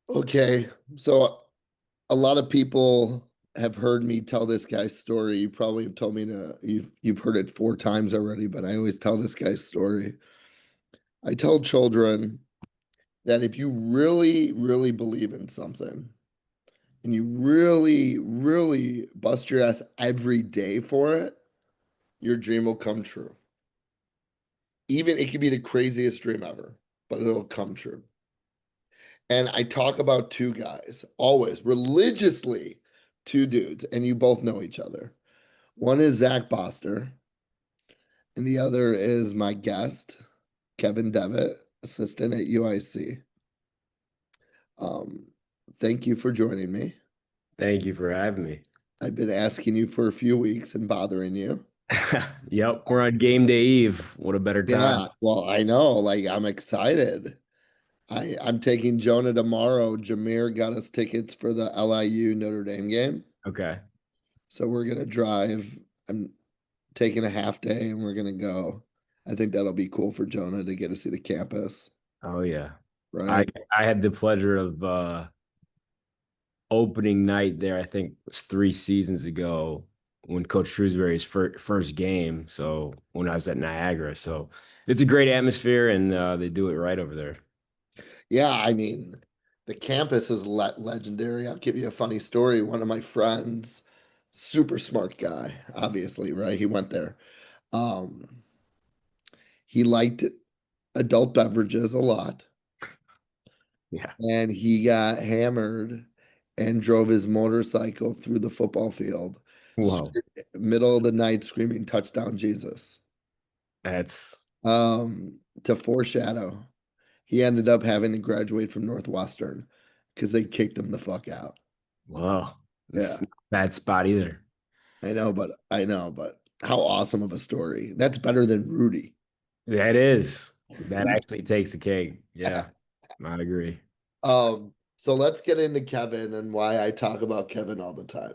Okay, so a lot of people have heard me tell this guy's story. You probably have told me you've heard it 4 times already, but I always tell this guy's story. I tell children that if you really, really believe in something and you really, really bust your ass every day for it, your dream will come true. Even it could be the craziest dream ever, but it'll come true. And I talk about two guys, always religiously, two dudes, and you both know each other. One is Zach Boster, and the other is my guest, Kevin Devitt, assistant at UIC. Um, thank you for joining me. Thank you for having me. I've been asking you for a few weeks and bothering you. Yep, we're on game day eve. What a better Yeah, time. well, I know, like I'm excited. I'm taking Jonah tomorrow. Jameer got us tickets for the LIU Notre Dame game. Okay. So we're gonna drive. I'm taking a half day and we're gonna go. I think that'll be cool for Jonah to get to see the campus, Oh yeah. I right? I had the pleasure of opening night there, I think it was 3 seasons ago when Coach Shrewsbury's first game. So when I was at Niagara. So it's a great atmosphere and they do it right over there. Yeah, I mean, the campus is legendary. I'll give you a funny story. One of my friends, super smart guy, obviously, right? He went there. Um, he liked adult beverages a lot, Yeah. and he got hammered and drove his motorcycle through the football field, Whoa. middle of the night, screaming "Touchdown, Jesus!" That's To foreshadow, he ended up having to graduate from Northwestern because they kicked him the fuck out. wow. Yeah, It's not a bad spot either. I know, but how awesome of a story. That's better than Rudy. That is. That actually takes the cake. Yeah. I agree. So let's get into Kevin and why I talk about Kevin all the time.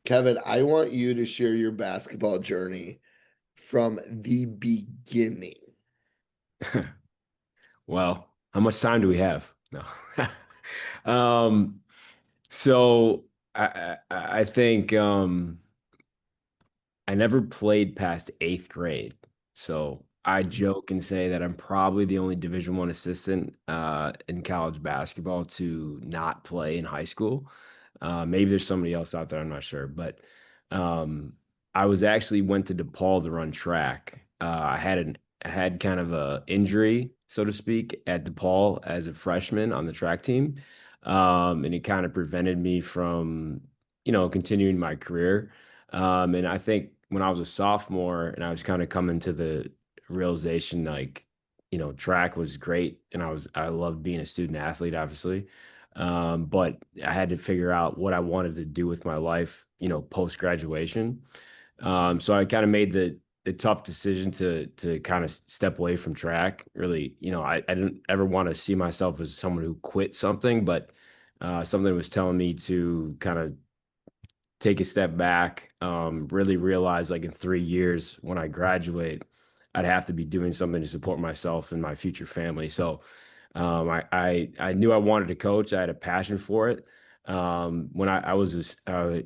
Kevin, I want you to share your basketball journey from the beginning. Well, how much time do we have? No. Um, so I think I never played past eighth grade. So I joke and say that I'm probably the only Division I assistant in college basketball to not play in high school. Maybe there's somebody else out there, I'm not sure. But um, I was actually went to DePaul to run track. I had kind of a injury, so to speak, at DePaul as a freshman on the track team. And it kind of prevented me from, continuing my career. And I think when I was a sophomore and I was kind of coming to the realization, like, track was great and I loved being a student athlete, obviously. But I had to figure out what I wanted to do with my life, post graduation. So I kind of made the tough decision to kind of step away from track. Really, I didn't ever want to see myself as someone who quit something, but something was telling me to kind of take a step back, really realize like in 3 years when I graduate, I'd have to be doing something to support myself and my future family. So I knew I wanted to coach. I had a passion for it. When I was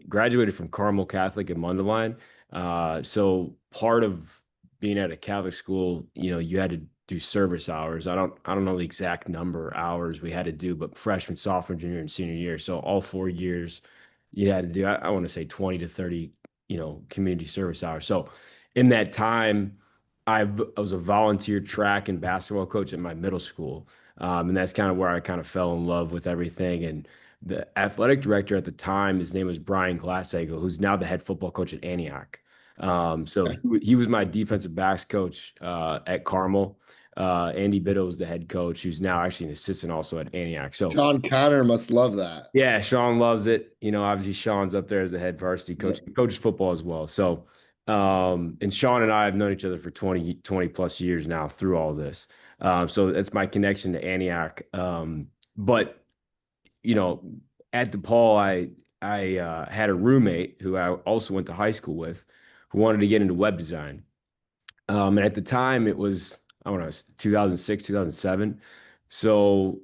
graduated from Carmel Catholic in Mundelein, so part of being at a Catholic school, you had to do service hours. I don't know the exact number of hours we had to do, but freshman, sophomore, junior, and senior year. So all 4 years you had to do, I want to say 20 to 30, community service hours. So in that time, I was a volunteer track and basketball coach at my middle school. And that's kind of where I kind of fell in love with everything. And the athletic director at the time, his name was Brian Glassagel, who's now the head football coach at Antioch. So he was my defensive backs coach at Carmel. Andy Biddle was the head coach, who's now actually an assistant also at Antioch. So John Connor must love that. yeah, Sean loves it. Obviously Sean's up there as the head varsity Yeah. coach. He coaches football as well. So, and Sean and I have known each other for 20 plus years now through all this. So that's my connection to Antioch. But, you know, at DePaul, I had a roommate who I also went to high school with who wanted to get into web design. And at the time, it was I don't know, 2006, 2007. So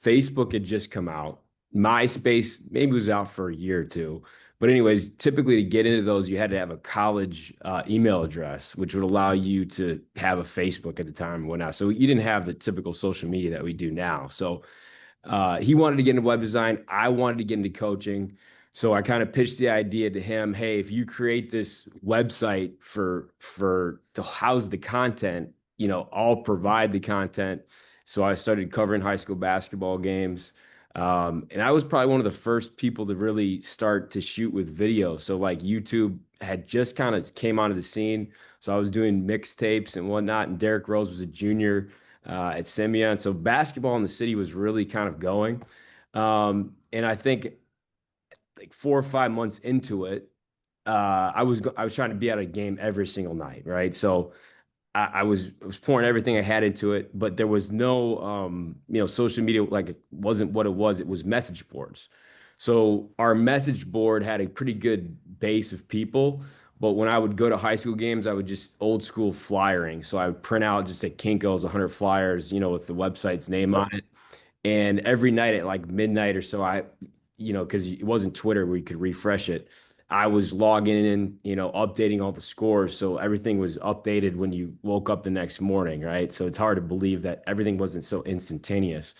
Facebook had just come out. MySpace maybe was out for a year or two. But anyways, typically to get into those, you had to have a college email address, which would allow you to have a Facebook at the time and whatnot. So you didn't have the typical social media that we do now. So he wanted to get into web design. I wanted to get into coaching. So I kind of pitched the idea to him, hey, if you create this website for to house the content, I'll provide the content. So I started covering high school basketball games. And I was probably one of the first people to really start to shoot with video. So like YouTube had just kind of came onto the scene. So I was doing mixtapes and whatnot. And Derrick Rose was a junior at Simeon. So basketball in the city was really kind of going. And I think like 4 or 5 months into it, I was trying to be at a game every single night, right? So I was pouring everything I had into it, but there was no social media, like it wasn't what it was. It was message boards. So our message board had a pretty good base of people, but when I would go to high school games, I would just old school flyering. So I would print out just at Kinko's 100 flyers, with the website's name on it. And every night at like midnight or so, because it wasn't Twitter where you could refresh it, I was logging in, updating all the scores. So everything was updated when you woke up the next morning, right? So it's hard to believe that everything wasn't so instantaneous.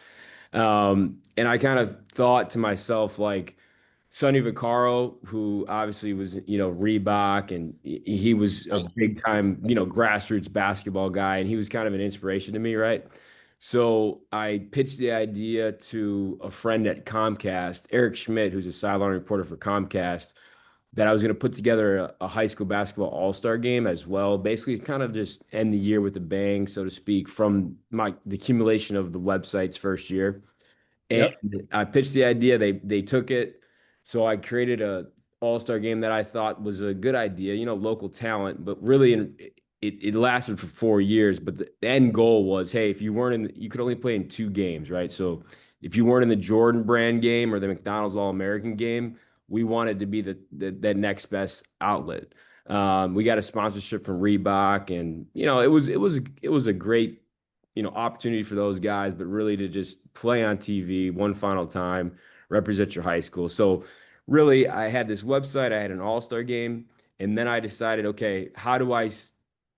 And I kind of thought to myself, like, Sonny Vaccaro, who obviously was, Reebok, and he was a Right. big time, grassroots basketball guy, and he was kind of an inspiration to me, right? So I pitched the idea to a friend at Comcast, Eric Schmidt, who's a sideline reporter for Comcast, that I was going to put together a high school basketball all-star game as well. Basically, kind of just end the year with a bang, so to speak, from the accumulation of the website's first year. And Yep. I pitched the idea. They took it. So I created a all-star game that I thought was a good idea, local talent, but really it lasted for 4 years. But the end goal was, hey, if you weren't you could only play in two games, right? So if you weren't in the Jordan brand game or the McDonald's All-American game, we wanted to be the next best outlet. We got a sponsorship from Reebok, and it was a great opportunity for those guys, but really to just play on TV one final time, represent your high school. So really, I had this website, I had an all-star game, and then I decided, okay, how do I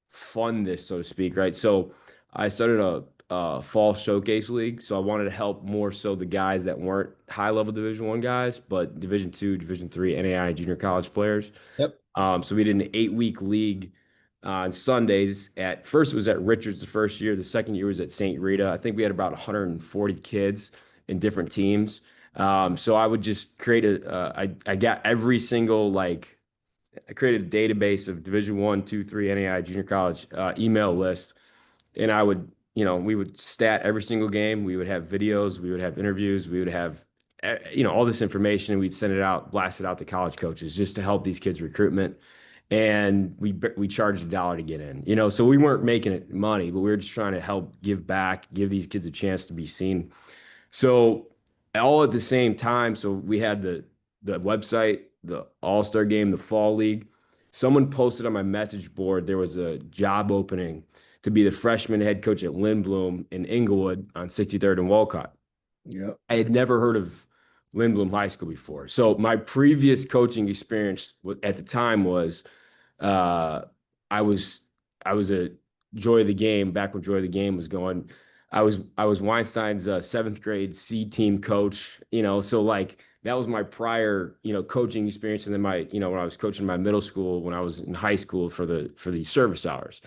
fund this, so to speak, right? So I started a fall showcase league. So I wanted to help more so the guys that weren't high-level Division I guys, but Division II, Division III, NAI, and junior college players. Yep. So we did an 8-week league on Sundays. At first, it was at Richards the first year. The second year was at St. Rita. I think we had about 140 kids in different teams. So I would just create I got every single I created a database of Division I, II, III, NAI, junior college email list, and we would stat every single game. We would have videos, we would have interviews, we would have all this information, and we'd send it out, blast it out to college coaches just to help these kids recruitment. And we charged $1 to get in, so we weren't making it money, but we were just trying to help give back, give these kids a chance to be seen. So all at the same time, so we had the website, the All-Star game, the fall league. Someone posted on my message board there was a job opening to be the freshman head coach at Lindblom in Inglewood on 63rd and Walcott. Yep. I had never heard of Lindblom High School before. So my previous coaching experience at the time was uh, I was I was a Joy of the Game back when Joy of the Game was going. I was Weinstein's seventh grade C team coach. So like that was my prior coaching experience, and then when I was coaching my middle school when I was in high school for the service hours.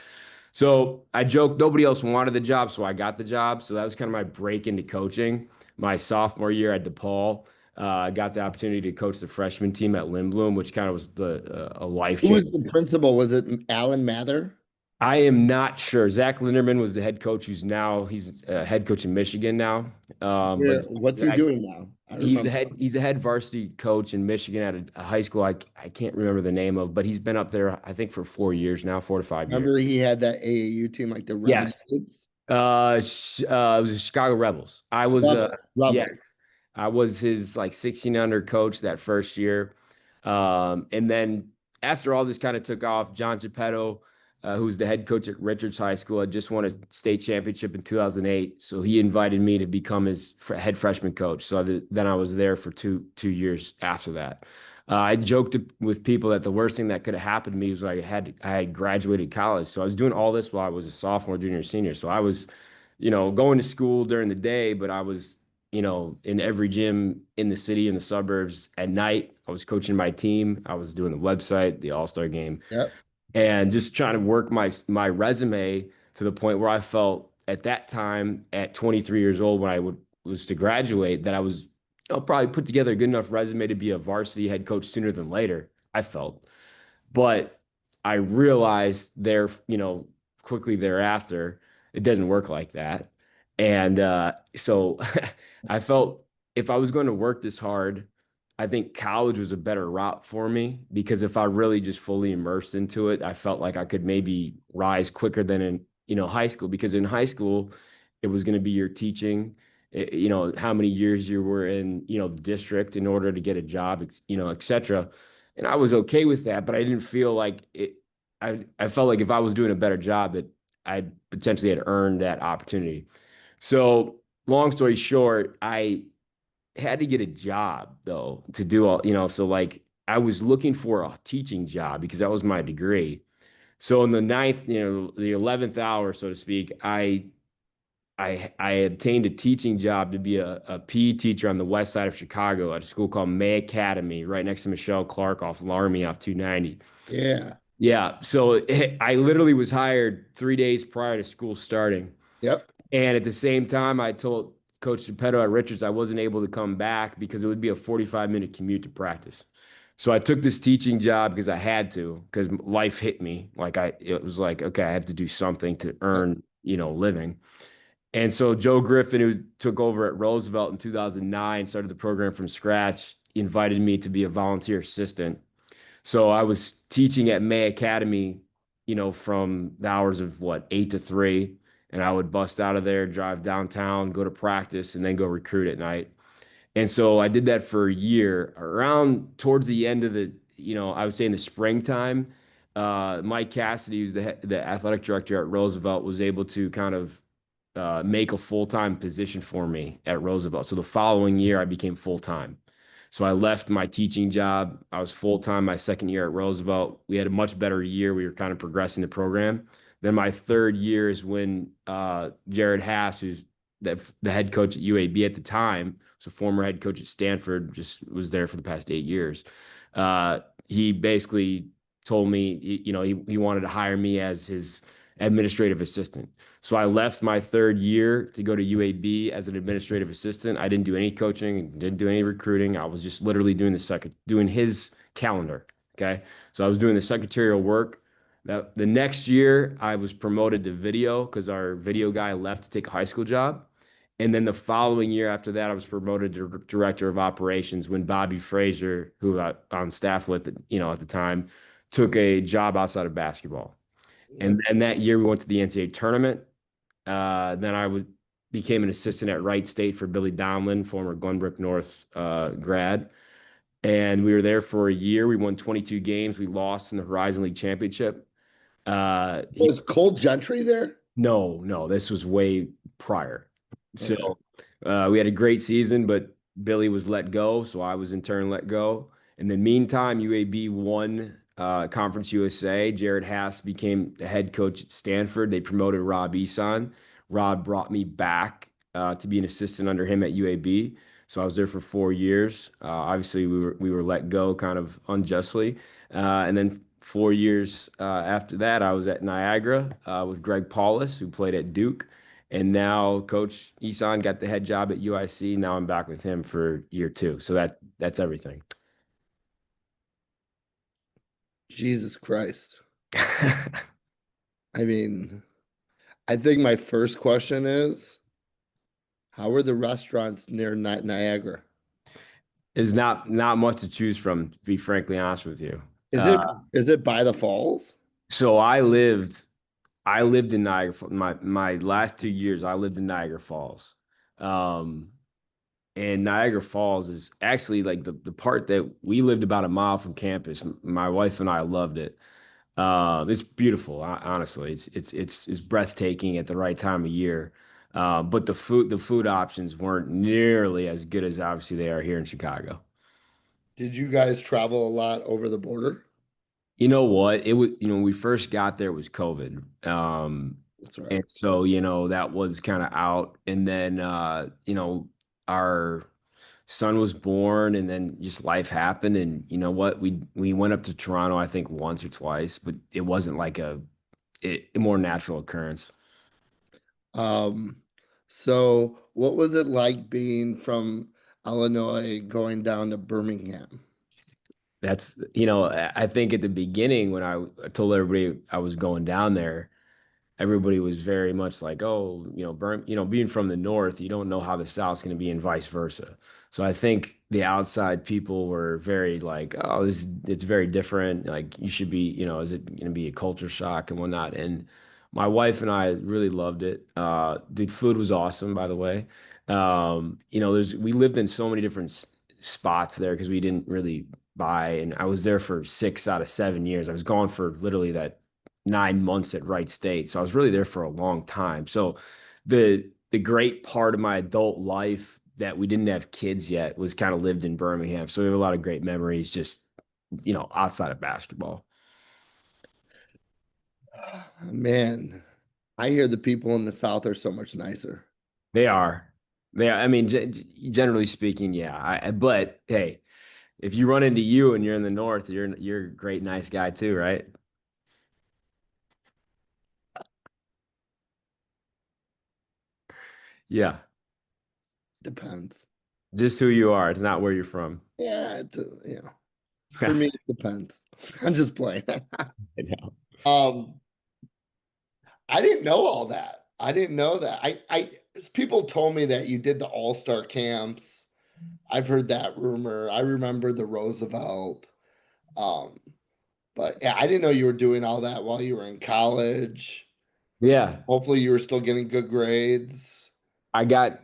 So I joked nobody else wanted the job, so I got the job. So that was kind of my break into coaching. My sophomore year at DePaul, I got the opportunity to coach the freshman team at Lindblom, which kind of was a life Who change. was the principal? Was it Alan Mather? I am not sure. Zach Linderman was the head coach, he's head coach in Michigan now. But Yeah. What's he Zach, doing now? I he's a remember. head varsity coach in Michigan at a high school I can't remember the name of, but he's been up there I think for 4 years now, 4 to 5 years. Remember he had that AAU team, like the Yes. Renegades? It was the Chicago Rebels. Rebels. Rebels. Yes, I was his like 16 under coach that first year. And then after all this kind of took off, John Geppetto who's the head coach at Richards High School, had just won a state championship in 2008. So he invited me to become his head freshman coach. So then I was there for two years after that. I joked with people that the worst thing that could have happened to me was I had graduated college. So I was doing all this while I was a sophomore, junior, senior. So I was, going to school during the day, but I was, in every gym in the city, in the suburbs. At night, I was coaching my team. I was doing the website, the All-Star game, Yep. and just trying to work my resume to the point where I felt at that time at 23 years old when was to graduate that I was, probably put together a good enough resume to be a varsity head coach sooner than later. I felt, but I realized quickly thereafter, it doesn't work like that. And so I felt if I was going to work this hard, I think college was a better route for me because if I really just fully immersed into it, I felt like I could maybe rise quicker than in, high school. Because in high school, it was going to be your teaching, how many years you were in, the district in order to get a job, et cetera. And I was okay with that, but I didn't feel like it. I felt like if I was doing a better job, that I potentially had earned that opportunity. So, long story short, I had to get a job though to do all, so like I was looking for a teaching job because that was my degree. So in the ninth, the 11th hour, so to speak, I obtained a teaching job to be a PE teacher on the west side of Chicago at a school called May Academy, right next to Michelle Clark off Laramie off 290. Yeah. Yeah. So I literally was hired 3 days prior to school starting. Yep. And at the same time, I told Coach Geppetto at Richards I wasn't able to come back because it would be a 45-minute commute to practice. So I took this teaching job because I had to, because life hit me. It was like, okay, I have to do something to Yep. earn, living. And so Joe Griffin, who took over at Roosevelt in 2009, started the program from scratch, invited me to be a volunteer assistant. So I was teaching at May Academy, from the hours of 8 to 3. And I would bust out of there, drive downtown, go to practice, and then go recruit at night. And so I did that for a year. Around towards the end of I would say in the springtime, Mike Cassidy, who's the athletic director at Roosevelt, was able to kind of make a full-time position for me at Roosevelt. So the following year, I became full-time. So I left my teaching job. I was full-time my second year at Roosevelt. We had a much better year. We were kind of progressing the program. Then my third year is when Jared Haas, who's the head coach at UAB at the time, so former head coach at Stanford, just was there for the past 8 years. He basically told me, he wanted to hire me as his administrative assistant. So I left my third year to go to UAB as an administrative assistant. I didn't do any coaching, didn't do any recruiting. I was just literally doing his calendar. Okay. So I was doing the secretarial work. The next year, I was promoted to video because our video guy left to take a high school job. And then the following year after that, I was promoted to director of operations when Bobby Frazier, who I on staff with, at the time, took a job outside of basketball. And Yep. then that year we went to the NCAA tournament. Then became an assistant at Wright State for Billy Donlin, former Glenbrook North grad. And we were there for a year. We won 22 games. We lost in the Horizon League Championship. He Was Cole Gentry there? No, no, this was way prior. So Okay. we had a great season, but Billy was let go, so I was in turn let go. In the meantime, UAB won Conference USA. Jared Haas became the head coach at Stanford. They promoted Rob Eson. Rob brought me back to be an assistant under him at UAB. So I was there for 4 years. Obviously, we were let go kind of unjustly, and then 4 years after that, I was at Niagara with Greg Paulus, who played at Duke. And now Coach Eson got the head job at UIC. Now I'm back with him for year two. So that's everything. Jesus Christ. I mean, I think my first question is, how are the restaurants near Niagara? There's not much to choose from, to be frankly honest with you. Is Uh, it is it by the falls? so I lived in Niagara. My last 2 years, I lived in Niagara Falls. Um, and Niagara Falls is actually like the part that we lived about a mile from campus. My wife and I loved it. It's beautiful, honestly. It's breathtaking at the right time of year. But the food options weren't nearly as good as obviously they are here in Chicago. Did you guys travel a lot over the border? You know what? It was, when we first got there, it was COVID. That's And right. so, that was kind of out. And then, our son was born and then just life happened. And you know what? We went up to Toronto, I think once or twice, but it wasn't like a more natural occurrence. Um, so what was it like being from Illinois going down to Birmingham? That's, I think at the beginning when I told everybody I was going down there, everybody was very much like, oh, being from the north, you don't know how the South's going to be and vice versa. So I think the outside people were very like, oh, it's very different. Like you should be, is it going to be a culture shock and whatnot? And my wife and I really loved it. The food was awesome, by the way. We lived in so many different spots there because we didn't really buy, and I was there for 6 out of 7 years. I was gone for literally that 9 months at Wright State. So I was really there for a long time. So the great part of my adult life that we didn't have kids yet was kind of lived in Birmingham. So we have a lot of great memories just, outside of basketball. Man, I hear the people in the South are so much nicer. They are. I mean, generally speaking, yeah. But hey, if you run into you and you're in the north, you're a great, nice guy too, right? Yeah. Depends. Just who you are. It's not where you're from. Yeah, for me it depends. I'm just playing. I know. Um, I didn't know all that. I didn't know that. People told me that you did the all-star camps. I've heard that rumor. I remember the Roosevelt. Um, but yeah, I didn't know you were doing all that while you were in college. Yeah. Hopefully you were still getting good grades. My grades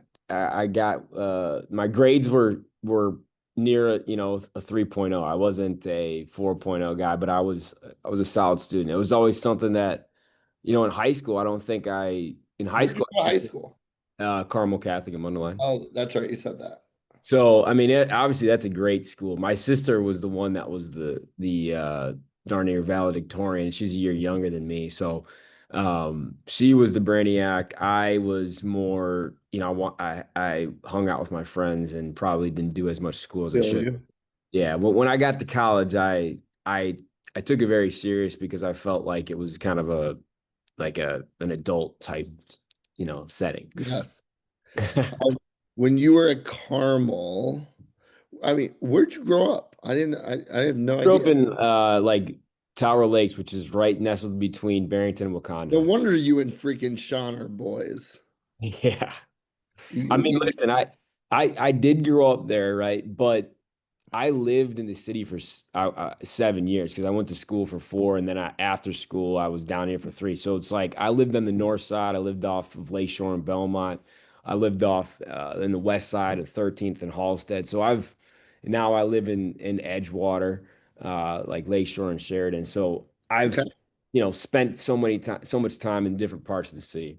were near a 3.0. I wasn't a 4.0 guy, but I was a solid student. It was always something that, in high school, I don't think in high Where'd you school, go to high school? Carmel Catholic in Mundelein. Oh, that's right. You said that. So, I mean, obviously that's a great school. My sister was the one that was the darn near valedictorian. She's a year younger than me. So, she was the brainiac. I was more, I hung out with my friends and probably didn't do as much school as I Feel should. you. Yeah, when I got to college, I took it very serious because I felt like it was kind of an adult type, setting. Yes. Um, when you were at Carmel, I mean, where'd you grow up? I have no Grew up idea. in like Tower Lakes, which is right nestled between Barrington and No Wakanda. wonder you and freaking Sean are boys. Yeah. I mean, You, listen, I did grow up there, right? But I lived in the city for 7 years because I went to school for 4, and then after school I was down here for 3. So it's like I lived on the north side. I lived off of Lakeshore and Belmont. I lived off in the west side of 13th and Halsted. So now I live in Edgewater, like Lakeshore and Sheridan. So okay. I've spent so much time in different parts of the city.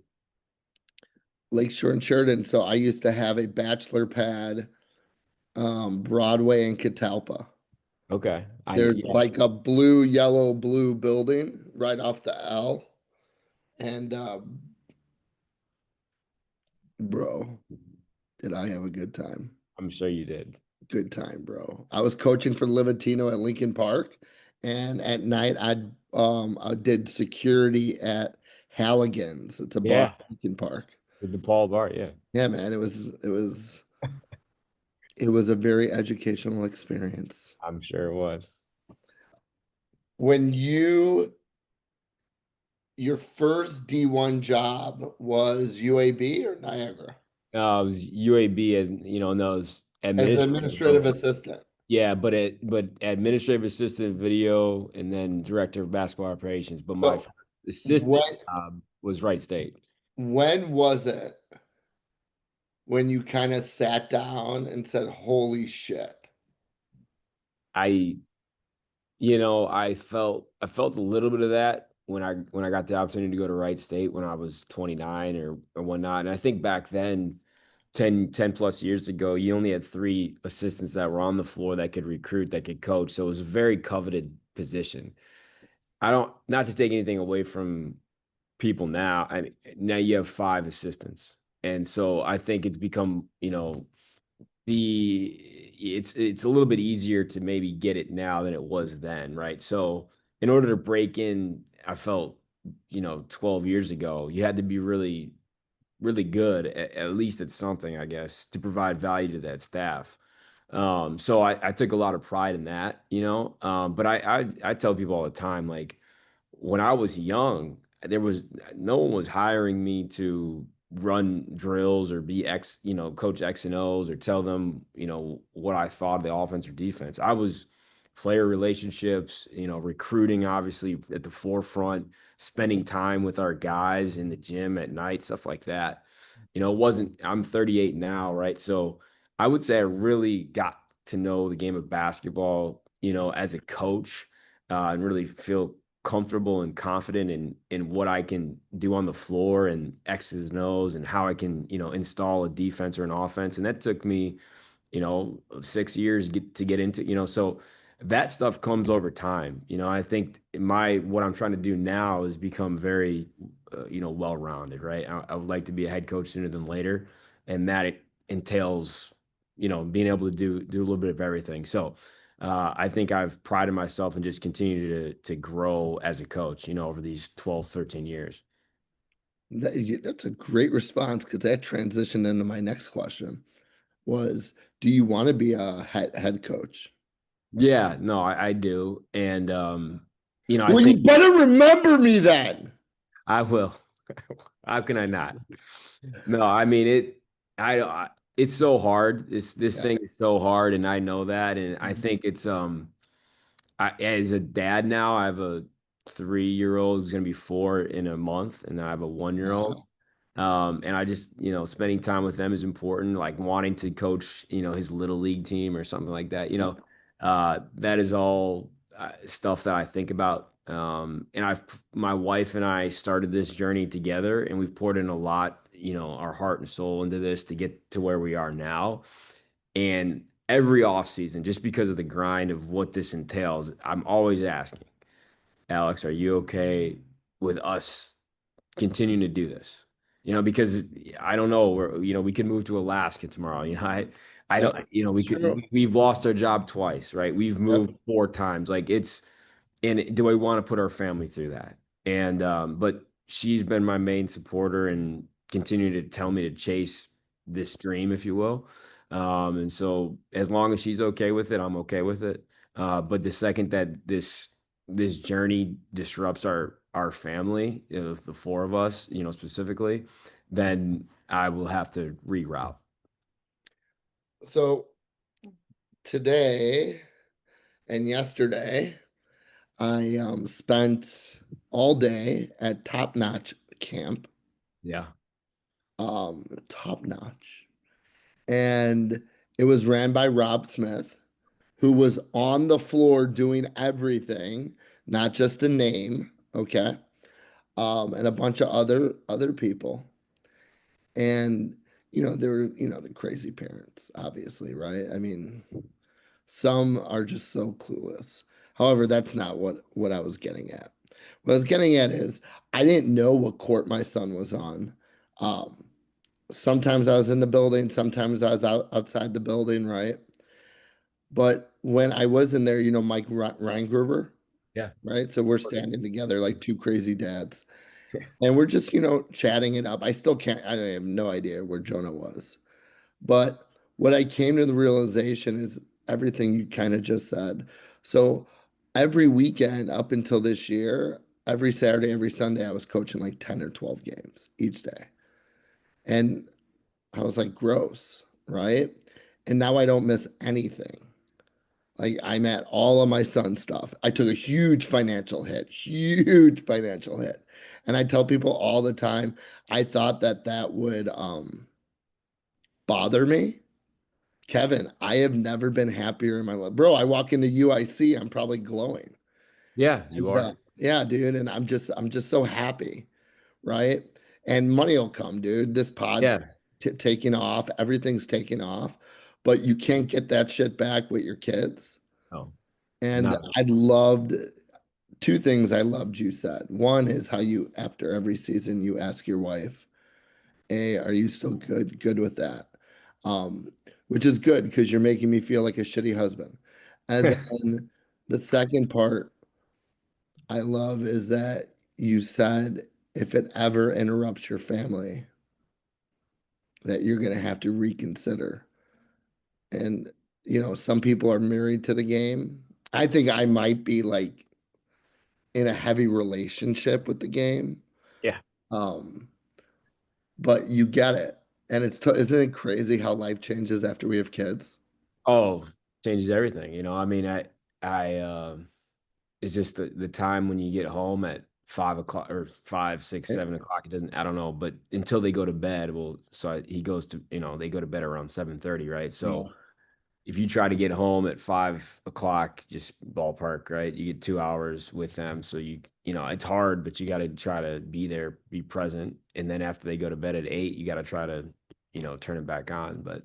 Lakeshore and Sheridan. So I used to have a bachelor pad, Broadway and Catalpa. Okay, There's yeah, like a blue, yellow, blue building right off the L. And bro, did I have a good time? I'm sure you did. Good time, bro. I was coaching for Livatino at Lincoln Park, and at night I did security at Halligan's. It's a bar Yeah, in Lincoln Park. with the Paul Bar, yeah. Yeah, man, it was a very educational experience. I'm sure it was. When your first D1 job was UAB or Niagara It was UAB as in those as an administrative administrative roles. assistant. Yeah, but administrative assistant, video, and then director of basketball operations. But my So first assistant when job was Wright State. when was it when you kind of sat down and said, "Holy shit"? I I felt a little bit of that when I got the opportunity to go to Wright State when I was 29 or whatnot. And I think back then, 10 plus years ago, you only had three assistants that were on the floor that could recruit, that could coach. So it was a very coveted position. I don't, not to take anything away from people now. I mean, now you have five assistants. And so I think it's become, the it's a little bit easier to maybe get it now than it was then, right? So in order to break in, I felt, 12 years ago, you had to be really, really good at least at something, I guess, to provide value to that staff. So I took a lot of pride in that, but I tell people all the time, like, when I was young, there was no one was hiring me to run drills or be coach X and O's or tell them, what I thought of the offense or defense. I was player relationships, recruiting obviously at the forefront, spending time with our guys in the gym at night, stuff like that. It wasn't, I'm 38 now, right? So I would say I really got to know the game of basketball, as a coach, and really feel comfortable and confident in what I can do on the floor and X's and O's and how I can, install a defense or an offense. And that took me, 6 years to get into, so that stuff comes over time. I think what I'm trying to do now is become very, well-rounded, right? I would like to be a head coach sooner than later. And that it entails, being able to do a little bit of everything. So, I think I've prided myself and just continue to grow as a coach, over these 12, 13 years. That's a great response because that transitioned into my next question was, do you want to be a head coach? Yeah, no, I do. And I Well, you think better remember me then. I will. How can I not? No, I mean it's so hard. This Yeah. thing is so hard, and I know that. And I think it's as a dad now, I have a 3-year old who's gonna be 4 in a month, and then I have a 1-year old. Wow. And I just, spending time with them is important, like wanting to coach, his little league team or something like that. Yeah. That is all stuff that I think about. And my wife and I started this journey together, and we've poured in a lot, our heart and soul into this to get to where we are now. And every off season, just because of the grind of what this entails, I'm always asking, Alex, are you okay with us continuing to do this? Because I don't know, we could move to Alaska tomorrow. I don't, Yep. we It's could, true. we've lost our job twice, right? We've Yep. moved 4 times. Like and do I want to put our family through that? And, but she's been my main supporter and continue to tell me to chase this dream, if you will. And so as long as she's okay with it, I'm okay with it. But the second that this journey disrupts our family, the four of us, specifically, then I will have to reroute. So today and yesterday, I spent all day at Top Notch Camp. Yeah. Top Notch. And it was ran by Rob Smith, who was on the floor doing everything, not just a name, okay? And a bunch of other people. And there were, the crazy parents, obviously, right? I mean, some are just so clueless. However, that's not what I was getting at. What I was getting at is I didn't know what court my son was on. Um, Sometimes I was in the building, sometimes I was outside the building, right? But when I was in there, Mike Reingruber, Yeah. right? So we're standing together like two crazy dads. And we're just, chatting it up. I still can't, I have no idea where Jonah was. But what I came to the realization is everything you kind of just said. So every weekend up until this year, every Saturday, every Sunday, I was coaching like 10 or 12 games each day. And I was like, gross, right? And now I don't miss anything. Like I'm at all of my son's stuff. I took a huge financial hit. And I tell people all the time, I thought that would bother me. Kevin, I have never been happier in my life. Bro, I walk into UIC, I'm probably glowing. Yeah, you And are. yeah, dude, and I'm just so happy, right? And money will come, dude. This pod's Yeah. taking off, everything's taking off, but you can't get that shit back with your kids. Oh, And not I loved two things I loved you said. One is how you, after every season, you ask your wife, "Hey, are you still good with that?" Um, which is good because you're making me feel like a shitty husband. And then the second part I love is that you said if it ever interrupts your family, that you're going to have to reconsider. And, some people are married to the game. I think I might be like in a heavy relationship with the game. yeah. Um, but you get it. And isn't it crazy how life changes after we have kids? Oh, changes everything. I mean, I it's just the time when you get home at 5 o'clock or 5, 6, Eh, 7 o'clock. It doesn't, I don't know, but until they go to bed, well, he goes to, they go to bed around 7:30, right? So No, if you try to get home at 5 o'clock, just ballpark, right? You get 2 hours with them. So it's hard, but you got to try to be there, be present. And then after they go to bed at 8, you got to try to, turn it back on. But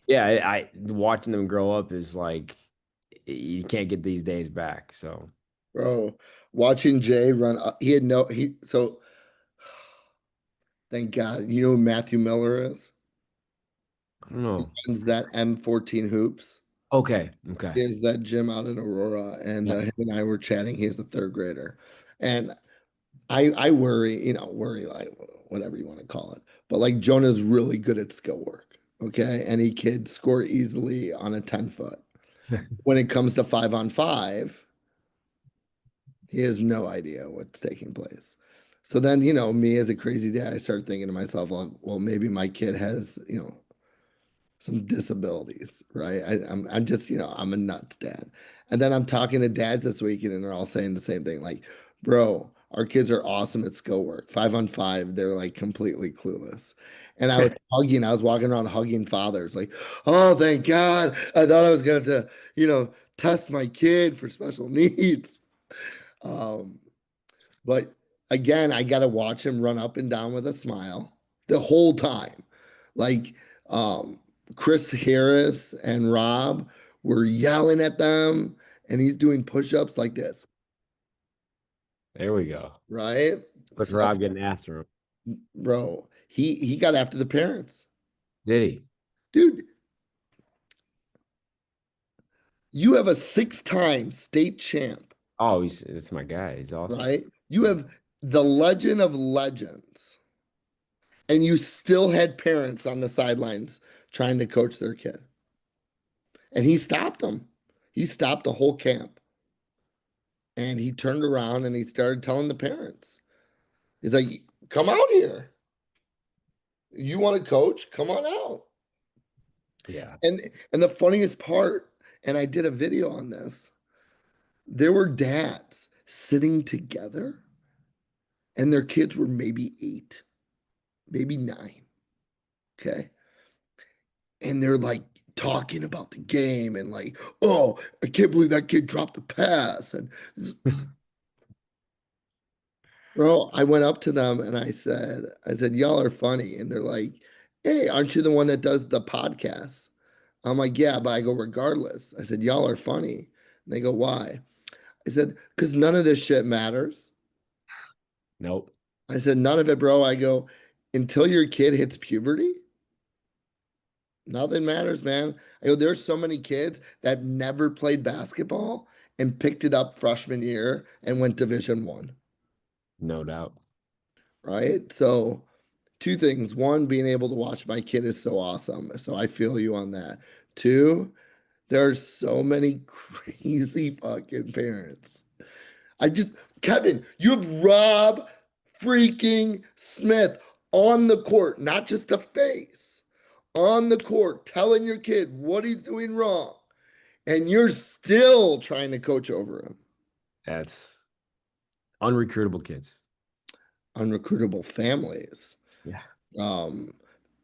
yeah, watching them grow up is like, you can't get these days back. So bro, watching Jay run, he had no, so thank God. You know who Matthew Miller is? I don't He know. runs that M14 hoops. Okay. Okay. He has that gym out in Aurora, and Yeah. him and I were chatting. He's the third grader, and I worry, worry like whatever you want to call it, but like Jonah's really good at skill work. Okay, any kid score easily on a 10 foot. When it comes to 5 on 5, he has no idea what's taking place. So then, me as a crazy dad, I started thinking to myself, well, maybe my kid has, some disabilities, right? I'm just, I'm a nuts dad. And then I'm talking to dads this weekend and they're all saying the same thing. Like, bro, our kids are awesome at skill work. 5 on 5, they're like completely clueless. And I was walking around hugging fathers, like, oh, thank God. I thought I was going to, test my kid for special needs. Um, but again, I got to watch him run up and down with a smile the whole time. Like um, Chris Harris and Rob were yelling at them, and he's doing push-ups like this, There we go. right? Look, So, Rob getting after him. bro, he got after the parents. Did he? Dude, you have a 6-time state champ, Oh, it's my guy. He's awesome. right? You have the legend of legends, and you still had parents on the sidelines trying to coach their kid. And he stopped them. He stopped the whole camp. And he turned around and he started telling the parents. He's like, come out here. You want to coach? Come on out. Yeah. And and the funniest part, and I did a video on this, there were dads sitting together and their kids were maybe 8, maybe 9. Okay. And they're like talking about the game and like, oh, I can't believe that kid dropped the pass. And bro, I went up to them and I said, y'all are funny. And they're like, hey, aren't you the one that does the podcast? I'm like, yeah, but I go, regardless. I said, y'all are funny. And they go, why? I said, because none of this shit matters. Nope. I said, none of it, bro. I go, until your kid hits puberty, nothing matters, man. I go, there's so many kids that never played basketball and picked it up freshman year and went Division 1, No doubt. right? So two things. One, being able to watch my kid is so awesome. So I feel you on that. Two, there are so many crazy fucking parents. I just, Kevin, you have Rob freaking Smith on the court, not just a face, on the court, telling your kid what he's doing wrong. And you're still trying to coach over him. That's unrecruitable kids. Unrecruitable families. Yeah. Um,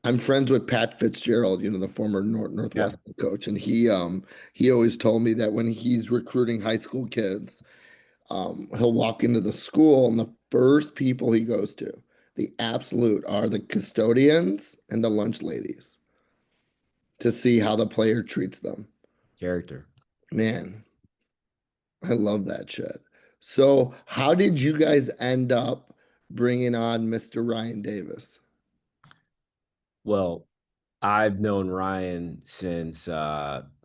I'm friends with Pat Fitzgerald, the former Yeah. Northwestern coach, and he always told me that when he's recruiting high school kids, he'll walk into the school and the first people he goes to, the absolute, are the custodians and the lunch ladies to see how the player treats them. Character. Man, I love that shit. So, how did you guys end up bringing on Mr. Ryan Davis? Well, I've known Ryan since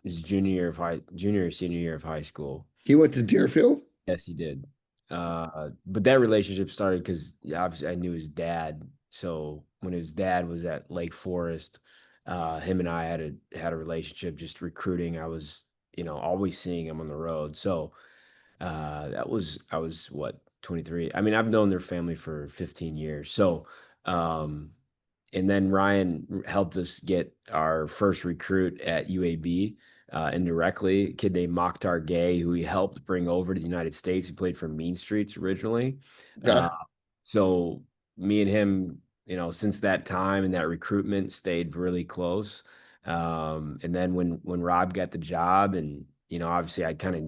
his junior or senior year of high school. He went to Deerfield? Yes, he did. But that relationship started because obviously I knew his dad. So when his dad was at Lake Forest, him and I had a relationship just recruiting. I was, always seeing him on the road. So I was what, 23. I mean, I've known their family for 15 years. So um and then Ryan helped us get our first recruit at UAB indirectly, a kid named Mokhtar Gay, who he helped bring over to the United States. He played for Mean Streets originally. Uh, Okay. so me and him, since that time and that recruitment stayed really close. And then when Rob got the job, and obviously I kind of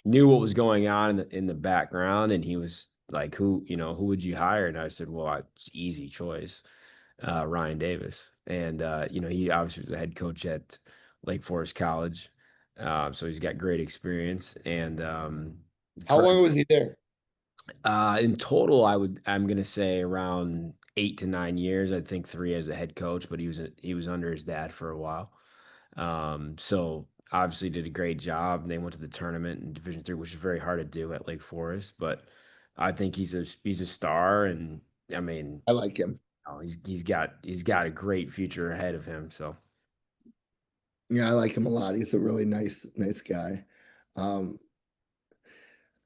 knew what was going on in the background, and he was like, who would you hire? And I said, well, it's easy choice, Ryan Davis. And he obviously was the head coach at Lake Forest College. So he's got great experience. And How long was he there? in total, I'm gonna say around 8 to 9 years. I think 3 as a head coach, but he was under his dad for a while. So obviously did a great job. And they went to the tournament in Division 3, which is very hard to do at Lake Forest. But I think he's a star, and I mean, I like him. he's got a great future ahead of him. So Yeah, I like him a lot. He's a really nice guy. Um,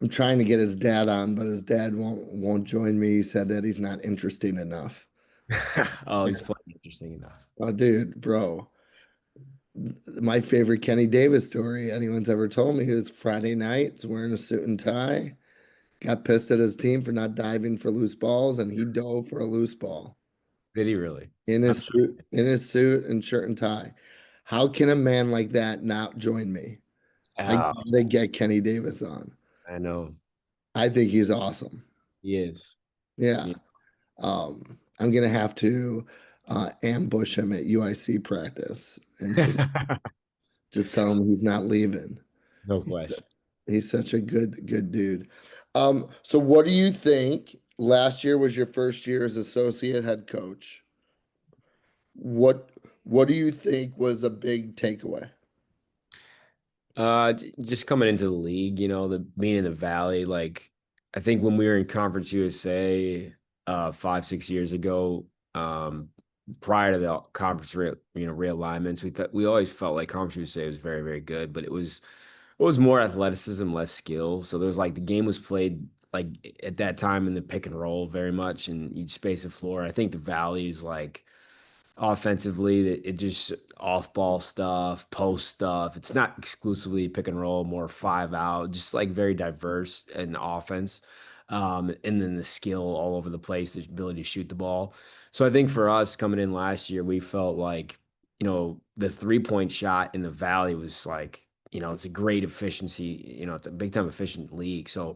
I'm trying to get his dad on, but his dad won't join me. He said that he's not interesting enough. oh, Yeah. he's playing interesting enough. Oh, dude, bro. My favorite Kenny Davis story anyone's ever told me is Friday nights wearing a suit and tie. Got pissed at his team for not diving for loose balls, and he dove for a loose ball Did he really? in his suit and shirt and tie. How can a man like that not join me? I Oh, gotta get Kenny Davis on. I know I think he's awesome. he is. Yeah. Yeah. I'm gonna have to ambush him at UIC practice and just tell him he's not leaving. No He's, question. he's such a good dude. So what do you think? Last year was your first year as associate head coach. What what do you think was a big takeaway? Just coming into the league, the being in the Valley, like I think when we were in Conference USA 5, 6 years ago, prior to the conference realignments, we always felt like Conference USA was very, very good, but it was more athleticism, less skill. So there was like the game was played like at that time in the pick and roll very much, and you'd space the floor. I think the Valley is like offensively, it just off ball stuff, post stuff. It's not exclusively pick and roll, more 5 out, just like very diverse in offense. And then the skill all over the place, the ability to shoot the ball. So I think for us coming in last year, we felt like, the 3-point shot in the Valley was like, it's a great efficiency, it's a big time efficient league. So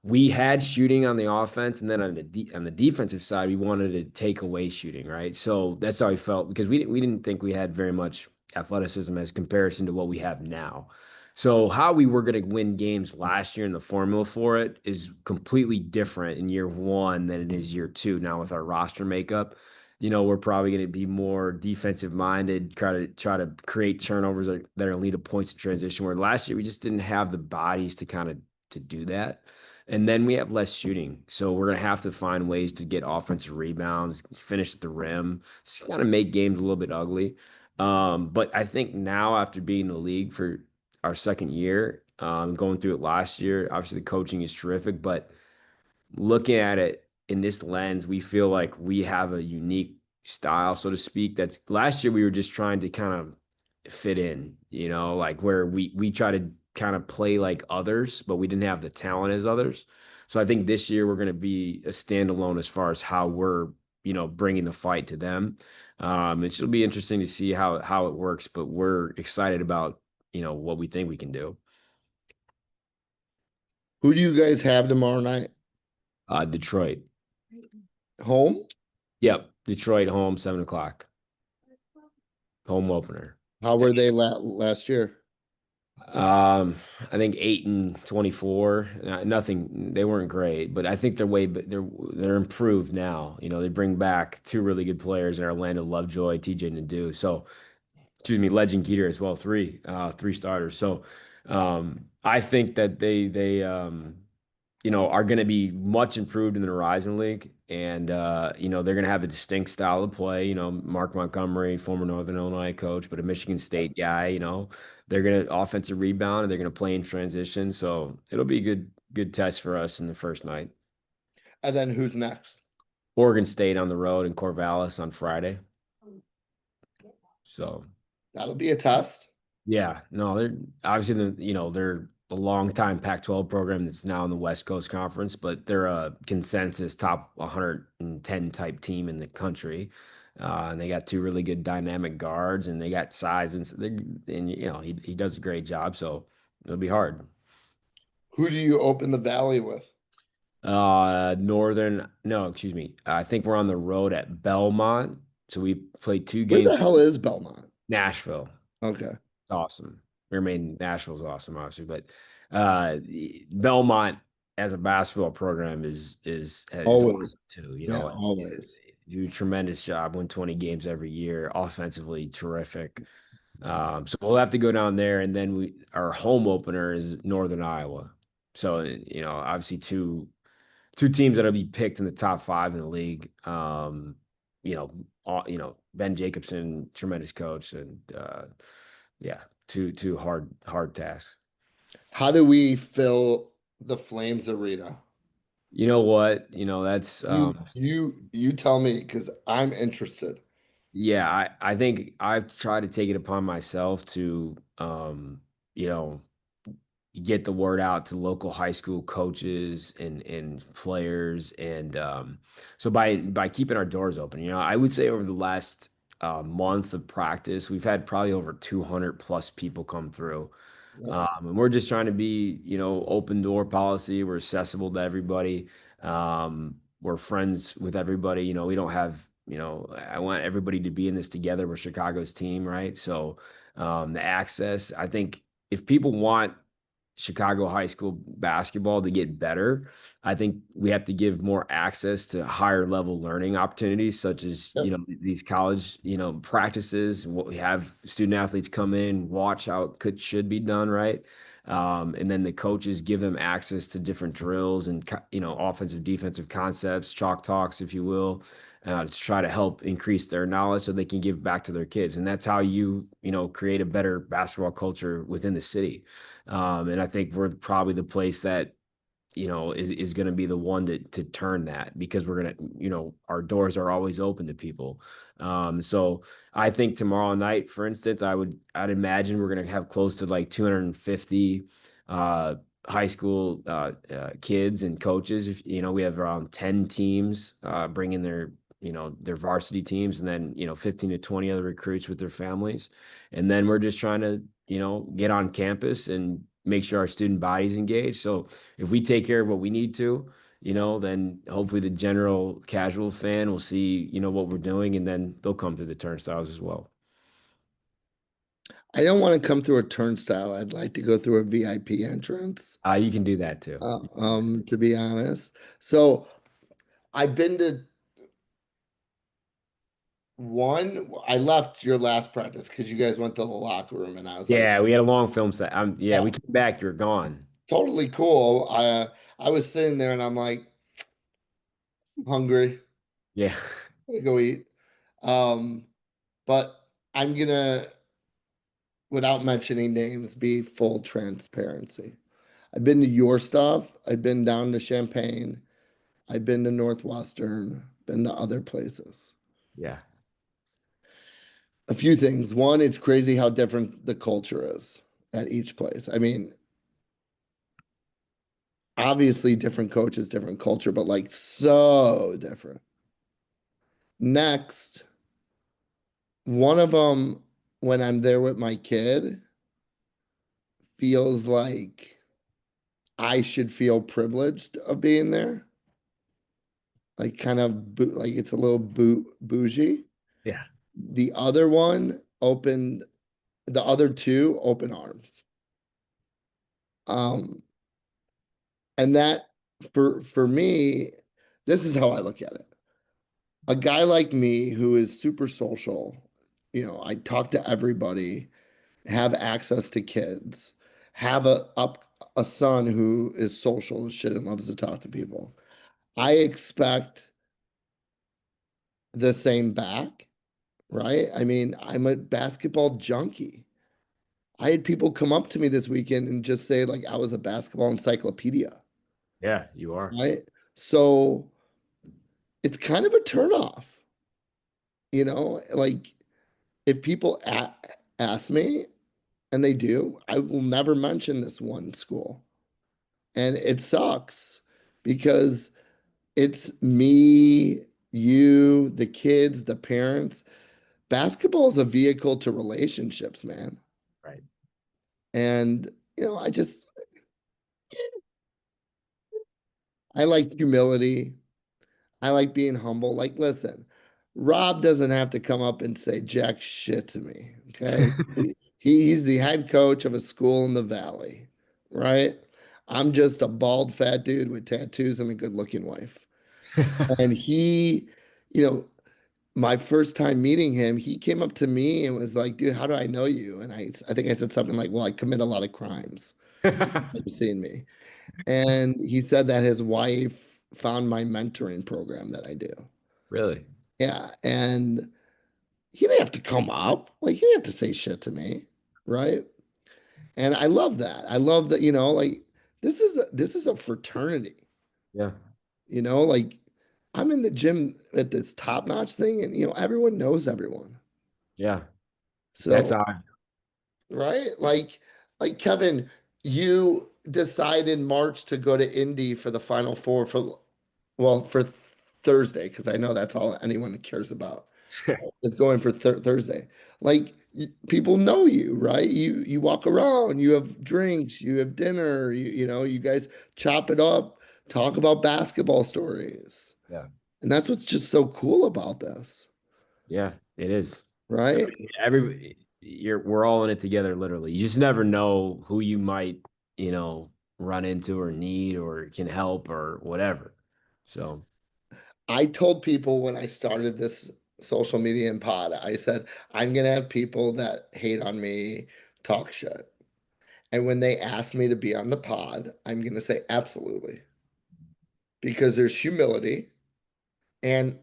we had shooting on the offense, and then on the defensive side, we wanted to take away shooting, right? So that's how I felt because we didn't think we had very much athleticism as comparison to what we have now. So how we were going to win games last year and the formula for it is completely different in year one than it is year two. Now with our roster makeup, we're probably going to be more defensive minded, try to create turnovers that are lead to points in transition. Where last year we just didn't have the bodies to kind of to do that. And then we have less shooting. So we're going to have to find ways to get offensive rebounds, finish at the rim, just kind of make games a little bit ugly. But I think now, after being in the league for our second year, going through it last year, obviously the coaching is terrific, but looking at it in this lens, we feel like we have a unique style, so to speak. That's last year we were just trying to kind of fit in, like where we try to kind of play like others, but we didn't have the talent as others. So I think this year we're going to be a standalone as far as how we're bringing the fight to them. It should be interesting to see how it works, but we're excited about, what we think we can do. Who do you guys have tomorrow night? Detroit. Home? Yep. Detroit home, 7 o'clock. Home opener. How were they last year? I think 8-24. Nothing. They weren't great, but I think but they're improved now. They bring back two really good players in Orlando Lovejoy, TJ Nadeau. So, excuse me, Legend Geeter as well. Three starters. So, I think that they are going to be much improved in the Horizon League. And, they're going to have a distinct style of play. Mark Montgomery, former Northern Illinois coach, but a Michigan State guy, they're going to offensive rebound and they're going to play in transition. So it'll be a good test for us in the first night. And then who's next? Oregon State on the road in Corvallis on Friday. So That'll be a test. yeah, no, they're obviously they're a long time Pac-12 program that's now in the West Coast Conference, but they're a consensus top 110 type team in the country. And they got two really good dynamic guards, and they got size, and he does a great job, so it'll be hard. Who do you open the valley with? No, excuse me. I think we're on the road at Belmont, so we played two Where games. the hell is Belmont? Nashville. Okay. Awesome. I mean, Nashville's awesome, obviously, but uh, Belmont as a basketball program is awesome Always. too. Yeah, always. They do a tremendous job, win 20 games every year, offensively terrific. So we'll have to go down there, and then our home opener is Northern Iowa. So obviously two teams that'll be picked in the top five in the league. Ben Jacobson, tremendous coach, and yeah, two hard tasks. How do we fill the Flames arena? You know what? That's You tell me because I'm interested. yeah, I think I've tried to take it upon myself to you know get the word out to local high school coaches and players, and so by keeping our doors open, I would say over the last month of practice we've had probably over 200 plus people come through. Yep. And we're just trying to be, open door policy. We're accessible to everybody. We're friends with everybody. We don't have, I want everybody to be in this together. We're Chicago's team, right? So the access, I think if people want Chicago high school basketball to get better, I think we have to give more access to higher level learning opportunities, such as, Yep. these college, practices. What we have student athletes come in, watch how it should be done, right? And then the coaches give them access to different drills and, offensive, defensive concepts, chalk talks, if you will, to try to help increase their knowledge so they can give back to their kids. And that's how create a better basketball culture within the city. And I think we're probably the place that, is going to be the one to turn that, because we're going to, our doors are always open to people. So I think tomorrow night, for instance, I'd imagine we're going to have close to like 250 high school kids and coaches. If, we have around 10 teams bringing their varsity teams, and then 15 to 20 other recruits with their families, and then we're just trying to get on campus and make sure our student body's engaged. So if we take care of what we need to, then hopefully the general casual fan will see, what we're doing, and then they'll come through the turnstiles as well. I don't want to come through a turnstile. I'd like to go through a VIP entrance, You can do that too. to be honest. So I've been to one. I left your last practice because you guys went to the locker room, and I was like, Yeah, we had a long film set. Yeah, yeah, we came back. You're gone. totally cool. I was sitting there and I'm like, I'm hungry. Yeah. I'm gonna go eat. Um, but I'm gonna, without mentioning names, be full transparency. I've been to your stuff. I've been down to Champaign. I've been to Northwestern. Been to other places. Yeah. A few things. One, it's crazy how different the culture is at each place. I mean, obviously different coaches, different culture, but like so different. Next, one of them, when I'm there with my kid, feels like I should feel privileged of being there. Like kind of like it's a little bougie. Yeah. The other one opened, the other two open arms. Um, and that for me, this is how I look at it. A guy like me who is super social, I talk to everybody, have access to kids, have a son who is social as shit and loves to talk to people. I expect the same back, right? I mean, I'm a basketball junkie. I had people come up to me this weekend and just say like I was a basketball encyclopedia, Yeah, you are. right? So it's kind of a turnoff, like if people ask me, and they do, I will never mention this one school. And it sucks because it's me, you, the kids, the parents. Basketball is a vehicle to relationships, man. Right. And, I like humility. I like being humble. Like, listen, Rob doesn't have to come up and say jack shit to me. Okay. He's the head coach of a school in the valley, right? I'm just a bald fat dude with tattoos and a good looking wife. And he, you know, my first time meeting him, he came up to me and was like, dude, how do I know you? And I think I said something like, well, I commit a lot of crimes. So you've seen me. And he said that his wife found my mentoring program that I do. Really? Yeah. And he didn't have to come up. Like, he didn't have to say shit to me. Right. And I love that. I love that, like this is a fraternity, Yeah. like I'm in the gym at this top-notch thing and everyone knows everyone. Yeah. That's So, odd. right? Like Kevin, you decide in March to go to Indy for the Final Four for Thursday, because I know that's all anyone cares about. Is going for Thursday. Like people know you, right? You walk around, you have drinks, you have dinner, you guys chop it up, talk about basketball stories. Yeah. And that's what's just so cool about this, Yeah, it is. I right? mean, we're all in it together, literally. You just never know who you might, run into or need or can help or whatever. So, I told people when I started this social media and pod, I said, I'm gonna have people that hate on me talk shit. And when they ask me to be on the pod, I'm gonna say absolutely. Because there's humility. And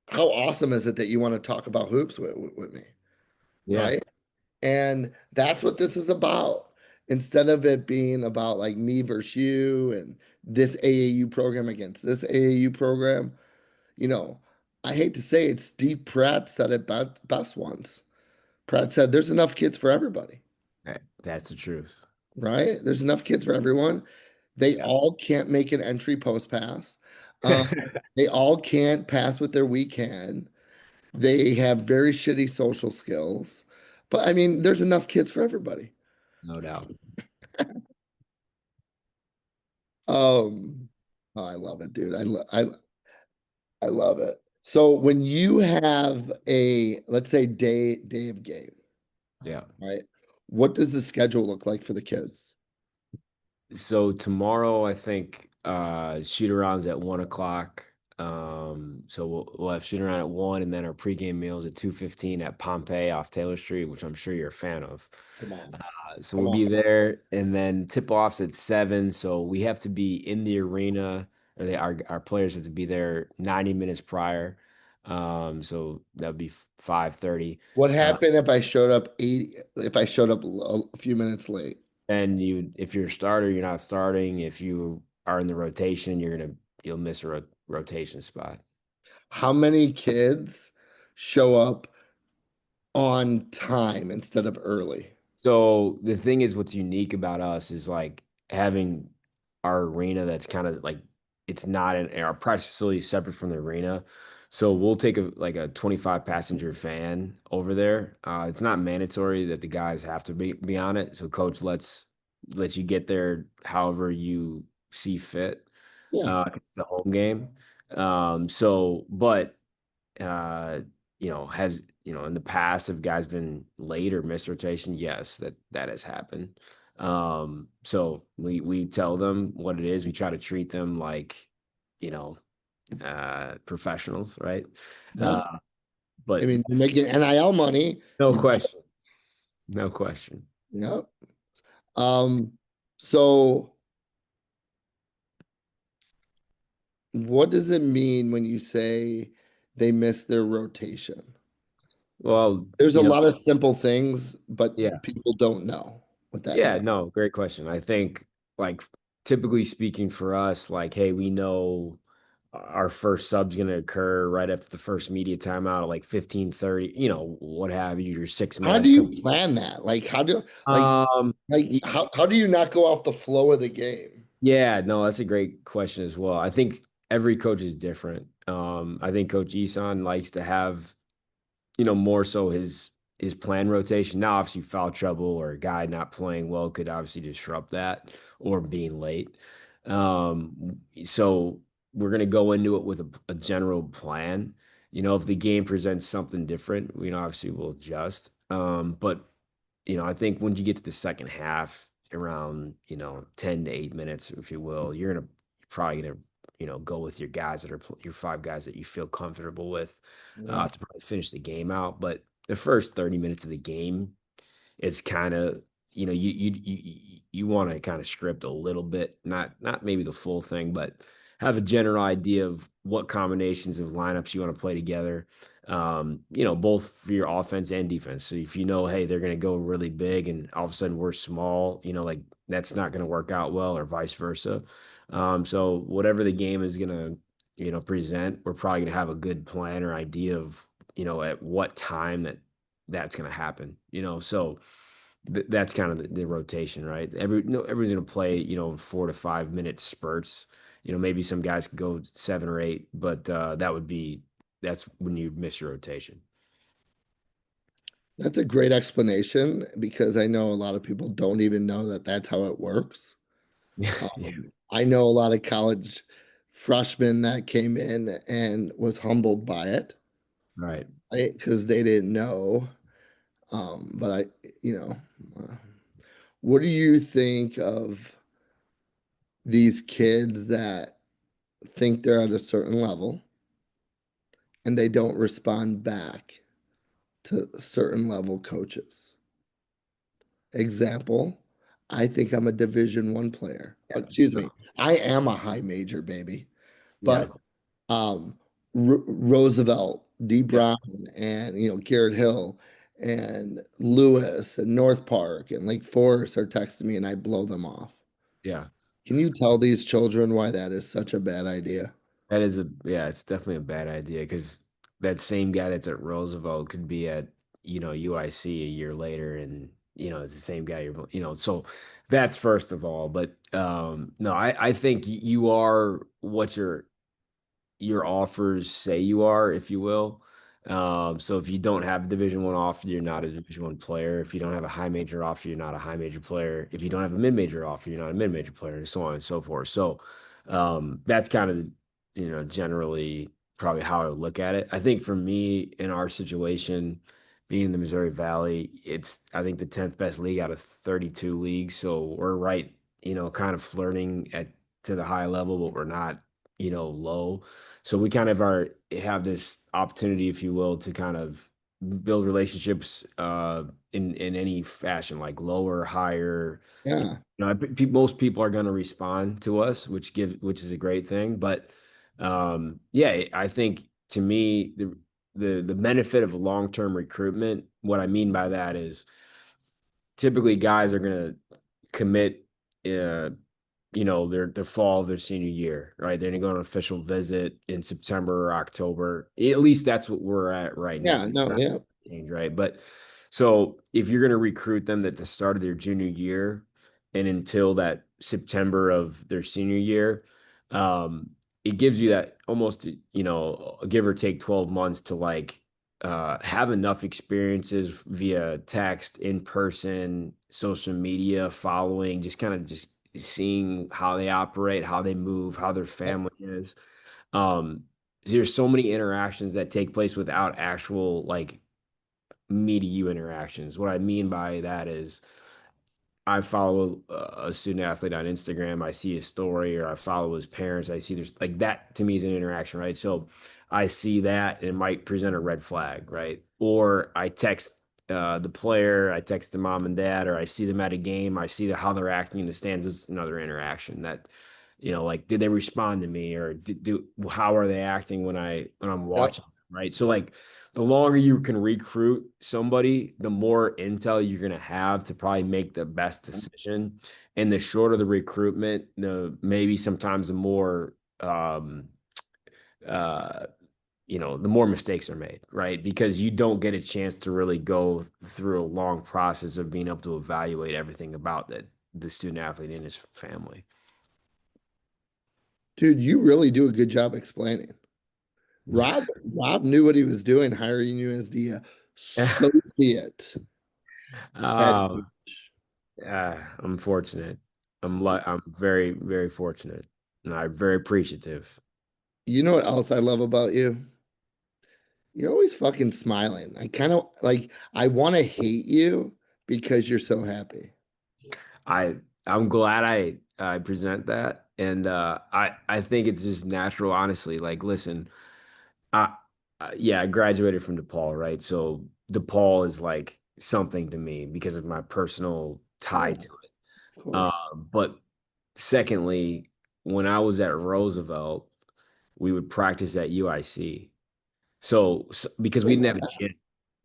how awesome is it that you want to talk about hoops with me, yeah. right? And that's what this is about. Instead of it being about like me versus you and this AAU program against this AAU program, you know, I hate to say it, Steve Pratt said it best once. Pratt said, there's enough kids for everybody, That's the truth. right? There's enough kids for everyone. They Yeah. all can't make an entry post pass. Um, they all can't pass with their weak hand. They have very shitty social skills. But I mean, there's enough kids for everybody. No doubt. Um, oh, I love it, dude. I love it. So when you have let's say day of game, Yeah. right? What does the schedule look like for the kids? So tomorrow, I think shoot arounds at 1 o'clock. So we'll have shoot around at 1, and then our pregame meals at 2:15 at Pompeii off Taylor Street, which I'm sure you're a fan of. Come on, So come we'll on. be there, and then tip-offs at 7. So we have to be in the arena, or our players have to be there 90 minutes prior. So that would be 5:30. What Uh, happened if I showed up if I showed up a few minutes late? and if you're a starter, you're not starting. If you are in the rotation, you'll miss a rotation spot. How many kids show up on time instead of early? So the thing is, what's unique about us is like having our arena that's kind of like it's not our practice facility is separate from the arena. So we'll take a 25 passenger van over there. It's not mandatory that the guys have to be on it. So coach lets you get there however you see fit. Yeah. 'Cause it's a home game. But uh, has in the past have guys been late or missed rotation? Yes, that has happened. So we tell them what it is. We try to treat them like, you know, professionals, right? Yeah. Uh, I but mean, you're making NIL money. no You, question, no question. yeah. Um, so what does it mean when you say they miss their rotation? Well, There's a lot of simple things, but yeah. people don't know what that Yeah, means. no, great question. I think, like, typically speaking for us, like, hey, we know our first sub's going to occur right after the first media timeout at like 15:30, what have you, your six How do man's come. you plan that? Like, how do like Um, like y- how do you not go off the flow of the game? yeah, no, that's a great question as well. I think every coach is different. I think Coach Eason likes to have more so his plan rotation. Now, obviously, foul trouble or a guy not playing well could obviously disrupt that or being late. So we're gonna go into it with a general plan. If the game presents something different, obviously we'll adjust. But I think when you get to the second half, around 10 to 8 minutes, if you will, you're probably gonna go with your guys your five guys that you feel comfortable with Yeah. to probably finish the game out. But the first 30 minutes of the game, it's kind of you want to kind of script a little bit, not maybe the full thing, but have a general idea of what combinations of lineups you want to play together. Both for your offense and defense. So if hey, they're going to go really big, and all of a sudden we're small, like that's not going to work out well, or vice versa. So whatever the game is going to present, we're probably going to have a good plan or idea of at what time that's going to happen. So that's kind of the rotation, right? Everyone's going to play, 4 to 5 minute spurts. Maybe some guys could go 7 or 8, but that's when you miss your rotation. That's a great explanation because I know a lot of people don't even know that that's how it works. Yeah, I know a lot of college freshmen that came in and was humbled by it, right. right? Because they didn't know. But you know, uh, what do you think of these kids that think they're at a certain level and they don't respond back to certain level coaches? Example, I think I'm a Division 1 player. Yeah. Excuse No. me. I am a high major baby, Yeah. but um, Roosevelt, D. Yep. Brown, and Garrett Hill, and Lewis, and North Park, and Lake Forest are texting me, and I blow them off. Yeah. Can you tell these children why that is such a bad idea? Yeah, it's definitely a bad idea because that same guy that's at Roosevelt could be at, UIC a year later, and it's the same guy so that's first of all. But no, I think you are what your offers say you are, if you will. So if you don't have a Division 1 offer, you're not a Division 1 player. If you don't have a high major offer, you're not a high major player. If you don't have a mid major offer, you're not a mid major player, and so on and so forth. So that's kind of generally probably how I would look at it. I think for me in our situation, being in the Missouri Valley, it's I think the 10th best league out of 32 leagues. So we're right, kind of flirting at to the high level, but we're not, low. So we kind of have this opportunity, if you will, to kind of build relationships in any fashion, like lower, higher. Yeah, Most people are going to respond to us, which is a great thing. But yeah, I think to me the benefit of long-term recruitment, what I mean by that is typically guys are going to commit uh, their fall of their senior year, right? They're gonna go on an official visit in September or October. At least that's what we're at right yeah, now. no, Not yeah, change, right? But so if you're gonna recruit them at the start of their junior year and until that September of their senior year, um, it gives you that almost, give or take 12 months to like have enough experiences via text, in person, social media, following, just kind of just seeing how they operate, how they move, how their family is. Um, there's so many interactions that take place without actual like me to you interactions. What I mean by that is I follow a student athlete on Instagram. I see his story, or I follow his parents. I see there's like that to me is an interaction, right? So I see that and it might present a red flag, right? Or I text the player, I text the mom and dad, or I see them at a game. I see how they're acting in the stands. It's another interaction that, like did they respond to me, or how are they acting when I'm Yep. watching, right? So like the longer you can recruit somebody, the more intel you're going to have to probably make the best decision. And the shorter the recruitment, the maybe sometimes the more, uh, the more mistakes are made, right? Because you don't get a chance to really go through a long process of being able to evaluate everything about the student athlete and his family. Dude, you really do a good job explaining. Rob knew what he was doing, hiring you as the associate head um, coach. I'm fortunate. I'm very, very fortunate, and I'm very appreciative. You know what else I love about you? You're always fucking smiling. I kind of like, I want to hate you because you're so happy. I I'm glad I present that, and I think it's just natural, honestly. Like, listen, I yeah, I graduated from DePaul, right? So DePaul is like something to me because of my personal Yeah, tie to it. of course. But secondly, when I was at Roosevelt, we would practice at UIC. So because we Oh, didn't have a yeah. gym,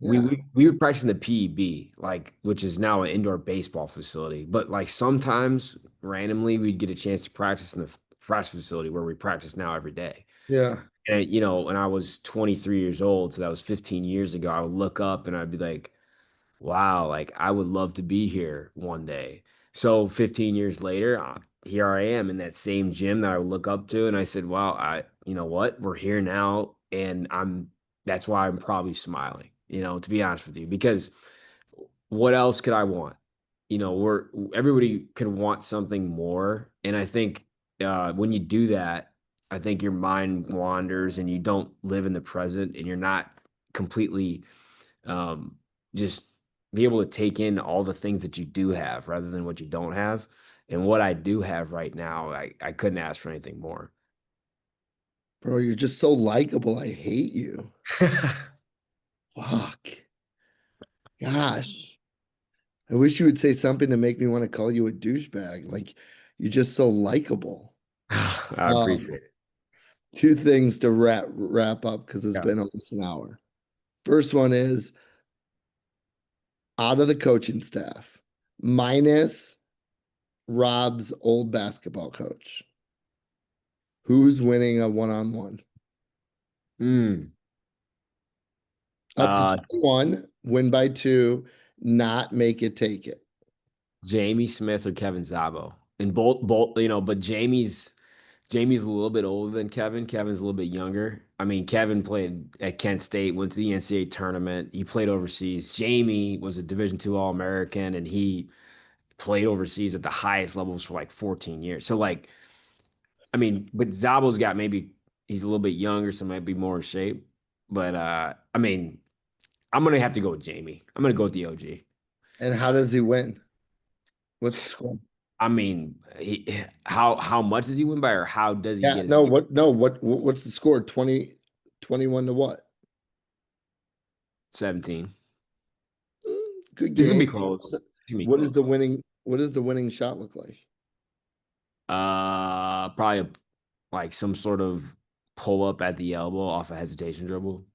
we, Yeah. we we would practice in the PEB, like which is now an indoor baseball facility. But like sometimes randomly we'd get a chance to practice in the practice facility where we practice now every day. Yeah. And when I was 23 years old, so that was 15 years ago, I would look up and I'd be like, wow, like I would love to be here one day. So 15 years later, here I am in that same gym that I would look up to. And I said, well, you know what? We're here now. And that's why I'm probably smiling, to be honest with you, because what else could I want? Everybody could want something more. And I think when you do that, I think your mind wanders and you don't live in the present and you're not completely um, just be able to take in all the things that you do have rather than what you don't have. And what I do have right now, I couldn't ask for anything more. Bro, you're just so likable. I hate you. Fuck. Gosh. I wish you would say something to make me want to call you a douchebag. Like, you're just so likable. I Um, appreciate it. two things to wrap up because it's Yeah. been almost an hour. First one is out of the coaching staff, minus Rob's old basketball coach. Who's winning a one-on-one? Mm. Up to Uh, 21, win by two, not make it, take it. Jamie Smith or Kevin Zabo, and both, but Jamie's a little bit older than Kevin. Kevin's a little bit younger. I mean, Kevin played at Kent State, went to the NCAA tournament. He played overseas. Jamie was a Division two All-American, and he played overseas at the highest levels for like 14 years. So like, I mean, but Zabo's got maybe he's a little bit younger, so might be more in shape. But I mean, I'm gonna have to go with Jamie. I'm gonna go with the OG. And how does he win? What's the score? I mean, how much does he win by, or how does he Yeah, get his no, what's the score? 21 to what? 17? Good It's gonna game. be close. It's gonna be close. What does the winning shot look like? Probably like some sort of pull up at the elbow off a hesitation dribble.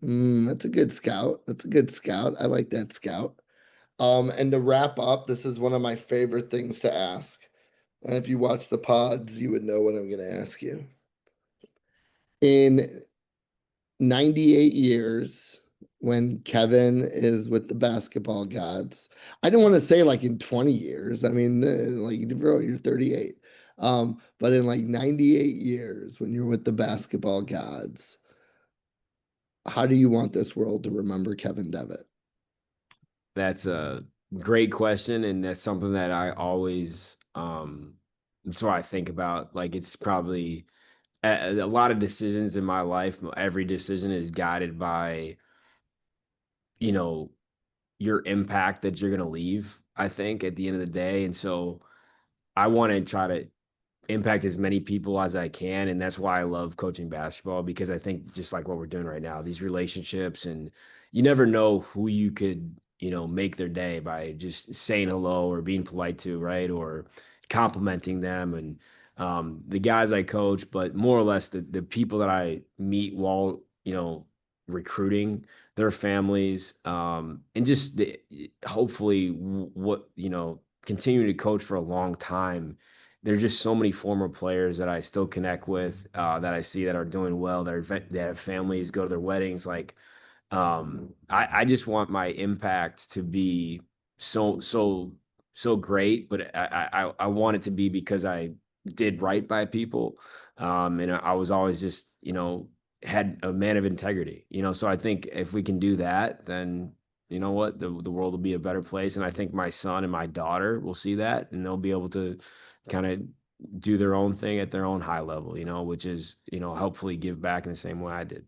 That's a good scout. That's a good scout. I like that scout. And to wrap up, this is one of my favorite things to ask. And if you watch the pods, you would know what I'm going to ask you. In 98 years, when Kevin is with the basketball gods, I don't want to say like in 20 years. I mean, like, bro, you're 38. But in like 98 years, when you're with the basketball gods, how do you want this world to remember Kevin Devitt? That's a great question, and that's something that I always that's what I think about. Like it's probably a lot of decisions in my life. Every decision is guided by, you know, your impact that you're gonna leave, I think, at the end of the day. And so I want to try to impact as many people as I can. And that's why I love coaching basketball, because I think just like what we're doing right now, these relationships, and you never know who you could, make their day by just saying hello or being polite to, right? Or complimenting them. And the guys I coach, but more or less the people that I meet while, recruiting their families, and just hopefully what, continuing to coach for a long time. There's just so many former players that I still connect with, that I see that are doing well, that have families, go to their weddings. Like, I just want my impact to be so great, but I want it to be because I did right by people, and I was always just, had a man of integrity, So I think if we can do that, then you know what, the world will be a better place. And I think my son and my daughter will see that, and they'll be able to kind of do their own thing at their own high level, which is, hopefully give back in the same way I did.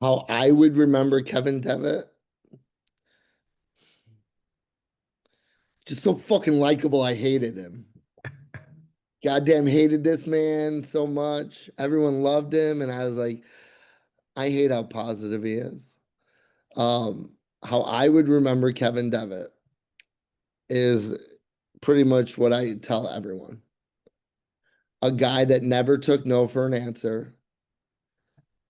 How I would remember Kevin Devitt, just so fucking likable. I hated him. Goddamn hated this man so much. Everyone loved him, and I was like, I hate how positive he is. How I would remember Kevin Devitt is pretty much what I tell everyone. A guy that never took no for an answer,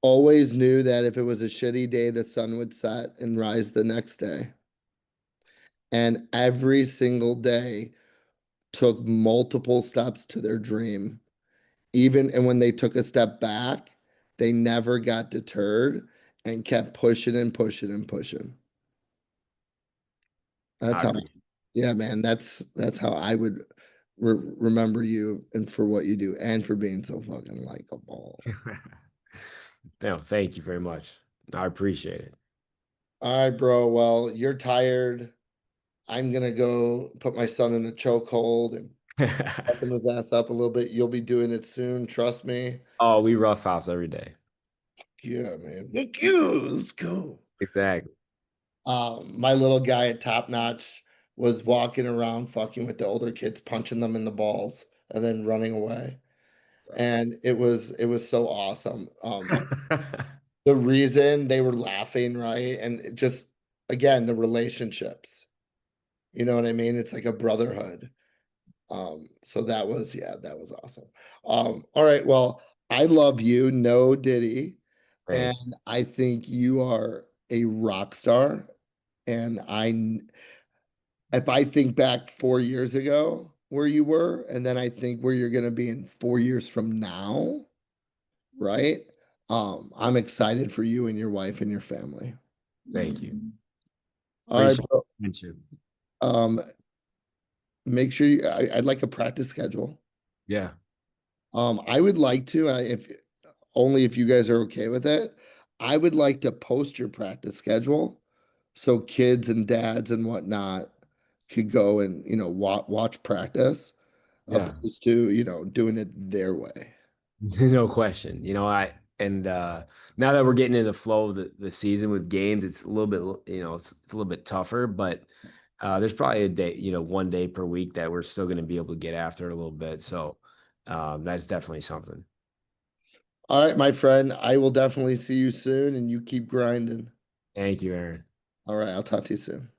always knew that if it was a shitty day, the sun would set and rise the next day. And every single day took multiple steps to their dream. Even and when they took a step back, they never got deterred and kept pushing and pushing and pushing. That's I how, appreciate yeah, man, that's how I would remember you and for what you do and for being so fucking likable. it. No, thank you very much. I appreciate it. All right, bro. Well, you're tired. I'm gonna go put my son in a chokehold and fucking his ass up a little bit. You'll be doing it soon, trust me. Oh, we rough house every day. Yeah, man. Look you, let's go. Exactly. My little guy at Top Notch was walking around fucking with the older kids, punching them in the balls and then running away. And it was so awesome. The reason they were laughing, right? And it just again, the relationships. You know what I mean? It's like a brotherhood. So that was, yeah, that was awesome. All right, well, I love you, no Diddy, and Thank you. I think you are a rock star. And if I think back 4 years ago where you were, and then I think where you're gonna be in 4 years from now, right? I'm excited for you and your wife and your family. Thank you. All right, Appreciate bro. the friendship. Um, make sure I'd like a practice schedule. Yeah. I would like to, if only if you guys are okay with it, I would like to post your practice schedule so kids and dads and whatnot could go and, watch practice Yeah. opposed to, doing it their way. No question. And now that we're getting in the flow of the season with games, it's a little bit, it's a little bit tougher, but there's probably a day, one day per week that we're still going to be able to get after it a little bit. So that's definitely something. All right, my friend, I will definitely see you soon and you keep grinding. Thank you, Aaron. All right, I'll talk to you soon.